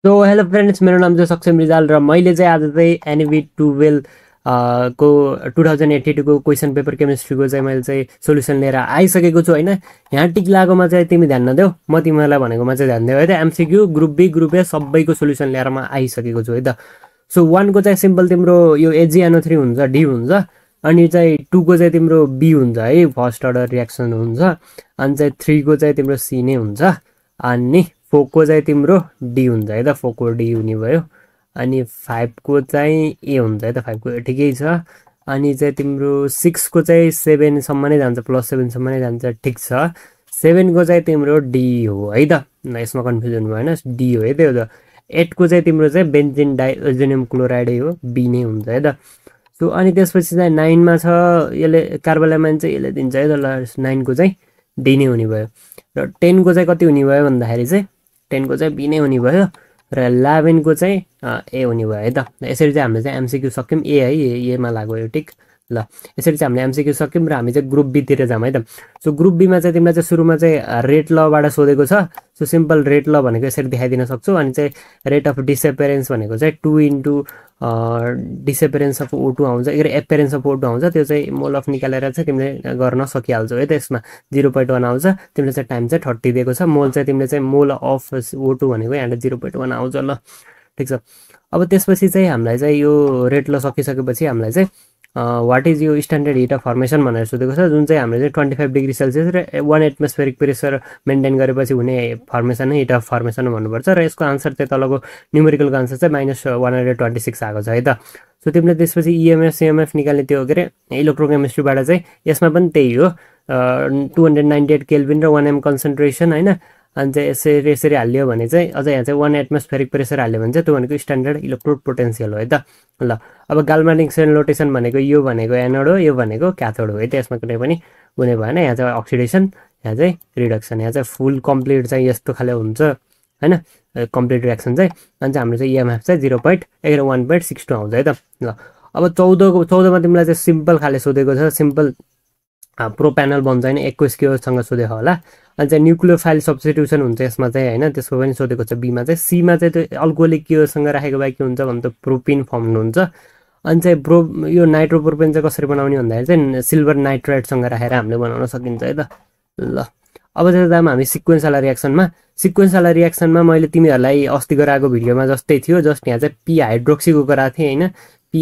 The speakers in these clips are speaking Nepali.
सो हेलो फ्रेन्ड्स, मेरो नाम चाहिँ सक्षम रिजाल र मैले चाहिँ आज चाहिँ एनबी 12 को 2082 को क्वेसन पेपर केमिस्ट्रीको चाहिँ मैले चाहिँ सोल्युसन लिएर आइसकेको छु हैन। यहाँ टिक लागोमा चाहिँ तिमी ध्यान नदेऊ, म तिमीलाई भनेकोमा चाहिँ ध्यान देऊ है त। MCQ group B group A सबैको सोल्युसन लिएर म आइसकेको छु है त। सो 1 को चाहिँ सिम्पल तिम्रो यो AgNO3 हुन्छ, डी हुन्छ, अनि चाहिँ 2 को चाहिँ तिम्रो बी हुन्छ है, फर्स्ट अर्डर रिएक्सन हुन्छ, अनि चाहिँ 3 को चाहिँ तिम्रो सी नै हुन्छ, अनि 4 को चाहिँ तिम्रो डी हुन्छ है त, 4 को डी हुने भयो, अनि 5 को चाहिँ ए हुन्छ है त, 5 को ठिकै छ, अनि चाहिँ तिम्रो 6 को चाहिँ 7 सम्म नै जान्छ, +7 सम्म नै जान्छ, ठिक छ। 7 को चाहिँ तिम्रो डी हो है त, यसमा कन्फ्युजन भएन, डी हो है त यो त। 8 को चाहिँ तिम्रो चाहिँ बेन्जिन डाइओजेनियम क्लोराइडै हो, बी नै हुन्छ है त। सो अनि त्यसपछि चाहिँ 9 मा छ यसले कार्बोलामाइन चाहिँ यसले दिन्छ है त, ल 9 को चाहिँ डी नै हुने भयो। र 10 को चाहिँ कति हुने भयो भन्दाखेरि चाहिँ 10 को चाहिँ बी नै हुने भयो, र 11 को चाहिँ ए हुने भयो है त। यसरी चाहिँ हामीले चाहिँ एमसीक्यू सक्यौँ, ए है, एमा लाग्यो यो टिक। ल यसरी चाहिँ हामीले एमसीक्यू सक्यौँ र हामी चाहिँ ग्रुप बीतिर जाऊँ है त। सो ग्रुप बीमा चाहिँ तिमीलाई चाहिँ सुरुमा चाहिँ रेट लबाट सोधेको छ। सो सिम्पल रेट ल भनेको यसरी देखाइदिन सक्छु, अनि चाहिँ रेट अफ डिसएपेरेन्स भनेको चाहिँ 2 इन्टु डिसएपेरेन्स अफ O2 आउँछ, एपेरेन्स अफ O2 आउँछ, त्यो चाहिँ मोल अफ निकालेर चाहिँ तिमीले गर्न सकिहाल्छौ है त। यसमा 0.1 आउँछ, तिमीले चाहिँ टाइम चाहिँ 30 दिएको छ, मोल चाहिँ तिमीले चाहिँ मोल अफ O2 भनेको यहाँ 0.1 आउँछ। ल ठिक छ। अब त्यसपछि चाहिँ हामीलाई चाहिँ यो रेट ल सकिसकेपछि हामीलाई चाहिँ वाट इज यो स्ट्यान्डर्ड हिट अफ फर्मेसन भनेर सोधेको छ, जुन चाहिँ हामीले चाहिँ 25 डिग्री सेल्सियस र 1 एटमोस्फेरिक प्रेसर मेन्टेन गरेपछि हुने फर्मेसन हिट अफ फर्मेसन भन्नुपर्छ। र यसको आन्सर चाहिँ तलको न्युमेरिकलको आन्सर चाहिँ -126 आएको छ है त। सो तिमीले त्यसपछि इएमएफ सिएमएफ निकाल्ने त्यो के अरे इलेक्ट्रोकेमिस्ट्रीबाट चाहिँ यसमा पनि त्यही हो, 298 केल्भिन र 1 m कन्सन्ट्रेसन होइन। अनि चाहिँ यसरी हाल्यो भने चाहिँ अझ यहाँ चाहिँ 1 एटमोस्फेरिक प्रेसर हाल्यो भने चाहिँ त्यो भनेको स्ट्यान्डर्ड इलेक्ट्रोड पोटेन्सियल हो है त। ल अब गाल्भानिक सेल रोटेसन भनेको यो भनेको एनोड हो, यो भनेको क्याथोड हो है त। यसमा कुनै पनि हुने भएन, यहाँ चाहिँ अक्सिडेसन, यहाँ चाहिँ रिडक्सन, यहाँ चाहिँ फुल कम्प्लिट चाहिँ यस्तो खाले हुन्छ होइन, कम्प्लिट रिएक्सन चाहिँ। अनि चाहिँ हाम्रो चाहिँ इएमएफ चाहिँ 1.62 आउँछ है त। ल अब 14मा तिमीलाई चाहिँ सिम्पल खाले सोधेको छ, सिम्पल प्रोप्यानल बन्छ होइन, 21 केसँग सोधेको होला। अनि चाहिँ न्युक्लियोफाइल सब्स्टिट्युसन हुन्छ यसमा चाहिँ होइन, त्यसको पनि सोधेको छ बीमा चाहिँ। सीमा चाहिँ त्यो अल्कोहोलिक केसँग राखेको भए के हुन्छ भने त प्रोपिन फर्म हुन्छ। अनि चाहिँ यो नाइट्रोप्रोपेन चाहिँ कसरी बनाउने भन्दाखेरि चाहिँ सिल्भर नाइट्राइडसँग राखेर हामीले बनाउन सकिन्छ है त। ल अब चाहिँ जाम हामी सिक्वेन्स वाला रिएक्सनमा। सिक्वेन्स वाला रिएक्सनमा मैले तिमीहरूलाई अस्ति गराएको भिडियोमा जस्तै थियो, जस्ट यहाँ चाहिँ पी हाइड्रोक्सीको गराएको थिएँ होइन, पी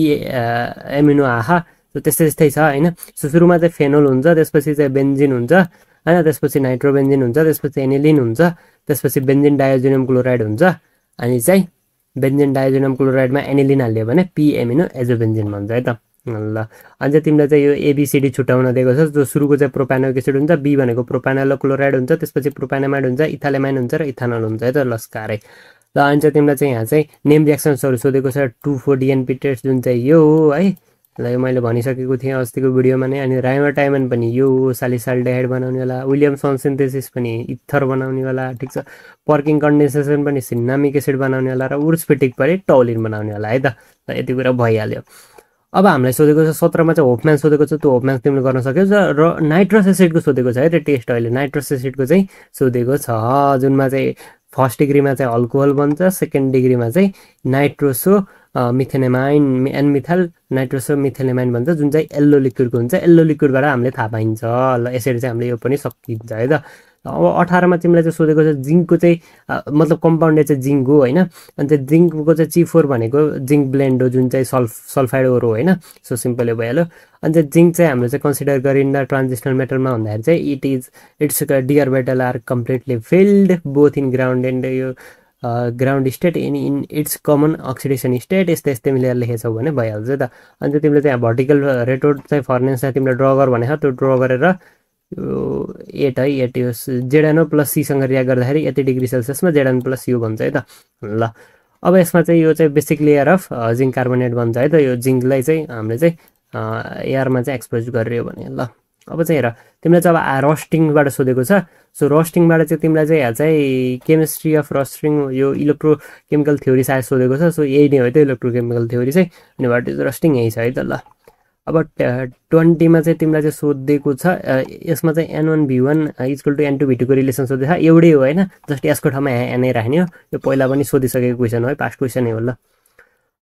एमिनो आहा त्यस्तै छ होइन। सो सुरुमा चाहिँ फेनोल हुन्छ, त्यसपछि चाहिँ बेन्जिन हुन्छ होइन, त्यसपछि नाइट्रोबेन्जिन हुन्छ, त्यसपछि एनिलिन हुन्छ, त्यसपछि बेन्जिन डायोजेनियम क्लोराइड हुन्छ, अनि चाहिँ बेन्जिन डायोजेनियम क्लोराइडमा एनिलिन हाल्यो भने पी एमिनो एजोबेन्जिन भन्छ है त। ल अनि चाहिँ तिमीलाई चाहिँ यो एबिसिडी छुट्याउन दिएको छ, जो सुरुको चाहिँ प्रोप्यानोइक एसिड हुन्छ, बी भनेको प्रोप्यानोल क्लोराइड हुन्छ, त्यसपछि प्रोप्यानामाइड हुन्छ, इथालेमाइन हुन्छ र इथानोल हुन्छ है त। लस्कारै ल अनि चाहिँ तिमीलाई चाहिँ यहाँ चाहिँ नेम रिएक्सन्सहरू सोधेको छ, 2,4-DNP टेस्ट जुन चाहिँ यो हो है। ल यो मैले भनिसकेको थिएँ अस्तिको भिडियोमा नै। अनि राइमोटाइमन पनि यो हो, सालिसाल्डेहाइड बनाउनेवाला, विलियमसन सिन्थेसिस पनि इथर बनाउनेवाला, ठिक छ। पर्किङ कन्डेन्सेसन पनि सिन्नामिक एसिड बनाउनेवाला, र उर्सफिटिक पनि टौलिन बनाउनेवाला है त। ल यति कुरा भइहाल्यो। अब हामीलाई सोधेको छ 17मा चाहिँ होपम्यान सोधेको छ, त्यो होपम्यान तिमीले गर्न सक्यौ। र नाइट्रस एसिडको सोधेको छ है त टेस्ट, अहिले नाइट्रस एसिडको चाहिँ सोधेको छ, जुनमा चाहिँ फर्स्ट डिग्रीमा चाहिँ अल्कोहल बन्छ, सेकेन्ड डिग्रीमा चाहिँ नाइट्रोसो मिथेनेमाइन एन मिथाइल नाइट्रोसो मिथेनेमाइन भन्छ, जुन चाहिँ येल्लो लिक्विडको हुन्छ। येल्लो लिक्विडबाट हामीले थाहा पाइन्छ। ल यसरी चाहिँ हामीले यो पनि सकिन्छ है त। अब 18मा तिमीलाई चाहिँ सोधेको छ जिङ्कको चाहिँ मतलब कम्पाउन्ड चाहिँ जिङ्क हो होइन। अनि चाहिँ जिङ्कको चाहिँ C4 भनेको जिङ्क ब्लेन्ड हो, जुन चाहिँ सल्फाइड ओर हो होइन। सो सिम्पल भइहाल्यो। अनि चाहिँ जिङ्क चाहिँ हामीले चाहिँ कन्सिडर गरिन्न ट्रान्जिसनल मेटलमा भन्दाखेरि चाहिँ it's d orbital are completely filled both in ground and यो ground state in its common oxidation state, यस्तै मिलेर लेखेछौ भने भइहाल्छ त। अनि चाहिँ तिमीले चाहिँ भर्टिकल रेटोड चाहिँ फर्नेस चाहिँ तिमीले ड्र गर भनेको, त्यो ड्र गरेर यो 8 है, 8 यो ZNO + C सँग रियाक्ट गर्दाखेरि यति डिग्री सेल्सियसमा ZN + C भन्छ है त। ल अब यसमा चाहिँ यो चाहिँ basic layer of zinc carbonate भन्छ है त। यो जिङ्कलाई चाहिँ हामीले चाहिँ एयरमा चाहिँ एक्सपोज गरियो भने। ल अब चाहिँ हेर तिमीलाई चाहिँ अब रस्टिङबाट सोधेको छ। सो रस्टिङबाट चाहिँ तिमीलाई चाहिँ यहाँ चाहिँ केमिस्ट्री अफ रस्टिङ यो इलेक्ट्रोकेमिकल थ्योरी सायद सोधेको छ। सो यही नै हो त इलेक्ट्रोकेमिकल थ्योरी चाहिँ, अनि वाट इज रस्टिङ यही छ है त। ल अब 20 मा चाहिँ तिमीलाई चाहिँ सोधेको छ यसमा चाहिँ n1v1 इक्वल टु n2v2 को रिलेसन सोधेको छ एउटै हो हैन जस्ट यसको ठाउँमा n राख्ने हो यो पहिला पनि सोधिसकेको क्वेशन हो है पास्ट क्वेशन हो ल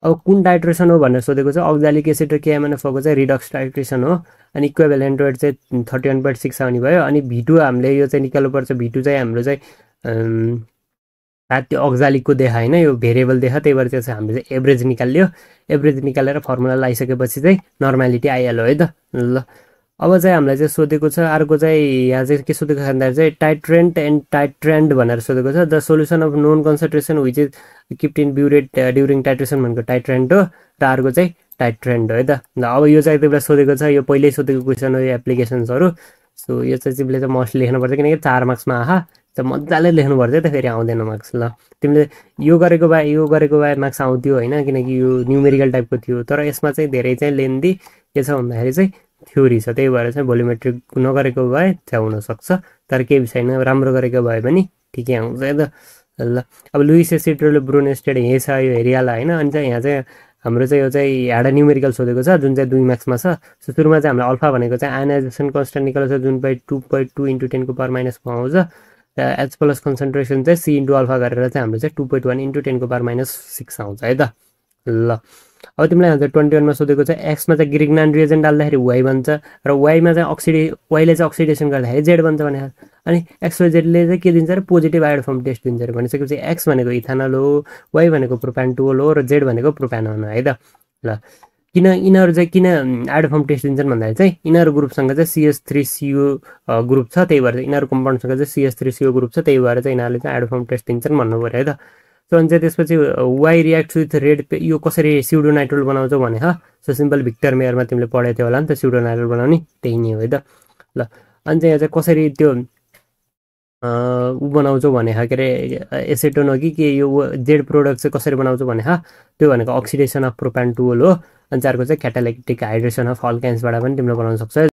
अब कुन टाइट्रेसन हो भनेर सोधेको छ अक्जालिक एसिड र KMNF को चाहिँ रिडक्स टाइट्रेसन हो अनि इक्विभ्यालेन्ट वेट चाहिँ 31.6 आउने भयो अनि V2 हामीले यो चाहिँ निकाल्नु पर्छ V2 चाहिँ हाम्रो चाहिँ त्यो अक्जालिकको देखा हैन यो भेरिएबल देखा त्यही भएर चाहिँ हामीले चाहिँ एभरेज निकाल्यो एभरेज निकालेर फर्मुला लगाइसकेपछि चाहिँ नर्मालिटी आइहाल्यो है त ल अब चाहिँ हामीलाई चाहिँ सोधेको छ अर्को चाहिँ यहाँ चाहिँ के सोधेको छ भन्दाखेरि चाहिँ टाइट्रेन्ट एन्ड टाइट्रेन्ड भनेर सोधेको छ the solution of known concentration which is kept in burette during titration भनेको टाइट्रेन्ट हो र अर्को चाहिँ टाइट्रेन्ड हो है त ल अब यो चाहिँ तिमीलाई सोधेको छ यो पहिल्यै सोधेको क्वेसन हो यो एप्लिकेसन्सहरू सो यो चाहिँ तिमीले चाहिँ मस्ट लेख्नुपर्छ किनकि 4 मार्क्समा आहा त मजाले लेख्नुपर्छ त फेरि आउँदैन मार्क्स ल तिमीले यो गरेको भए मार्क्स आउँथ्यो हैन किनकि यो न्युमेरिकल टाइपको थियो तर यसमा चाहिँ धेरै चाहिँ लेन्दी के छ भन्दाखेरि चाहिँ थ्योरी छ त्यही भएर चाहिँ भोल्युमेट्रिक नगरेको भए चाहिँ हुन सक्छ तर केही छैन राम्रो गरेको भए पनि ठिकै आउँछ है त ल अब लुइस एसिड र ब्रोन एसिड यही छ यो हेरिहाल हैन अनि चाहिँ यहाँ चाहिँ हाम्रो चाहिँ यो चाहिँ एउटा न्युमेरिकल सोधेको छ जुन चाहिँ 2 मार्क्समा छ सो सुरुमा चाहिँ हामीले अल्फा भनेको चाहिँ आयनाइजेसन कन्स्टेन्ट निकालेको छ जुन 2.2 × 10 को पावर -4 आउँछ र H प्लस कन्सन्ट्रेसन चाहिँ C * अल्फा गरेर चाहिँ हाम्रो चाहिँ 2.1 × 10 को पावर -6 आउँछ है त ल अब तिमीलाई यहाँ 21 मा सोधेको छ एक्समा चाहिँ ग्रिग्नान रिएजेन्ट डाल्दाखेरि y बन्छ र y मा चाहिँ y ले चाहिँ अक्सिडेसन गर्दाखेरि z बन्छ भने अनि XYZ ले चाहिँ के दिन्छ र पोजिटिभ आयोड फर्म टेस्ट दिन्छ भनिसकेपछि x भनेको इथानल हो y भनेको प्रोपान-2 हो र z भनेको प्रोपानोन हो है त ल किन यिनीहरू चाहिँ किन आयोड फर्म टेस्ट दिन्छन् भन्दाखेरि चाहिँ यिनीहरू ग्रुपसँग चाहिँ CH3CO ग्रुप छ त्यही भएर यिनीहरू कम्पाउन्डसँग चाहिँ CH3CO ग्रुप छ त्यही भएर चाहिँ यिनीहरूले चाहिँ आयोड फर्म टेस्ट दिन्छन् भन्नु पर्यो है त सो अनि चाहिँ त्यसपछि वाइ रियाक्ट विथ रेड यो कसरी स्युडोनाइट्रोल बनाउँछौ भने सो सिम्पल भिक्टर मेयरमा तिमीले पढेको थियो होला नि त स्युडोनाइट्रोल बनाउने त्यही नै हो है त ल अनि चाहिँ यहाँ चाहिँ कसरी त्यो ऊ बनाउँछौ भने के अरे एसेटोन हो कि यो जेड प्रोडक्ट चाहिँ कसरी बनाउँछौ भने त्यो भनेको अक्सिडेसन अफ प्रोपान-2 हो अनि अर्को चाहिँ क्याटालिटिक हाइड्रेसन अफ अल्काइन्सबाट पनि तिमीले बनाउन सक्छौ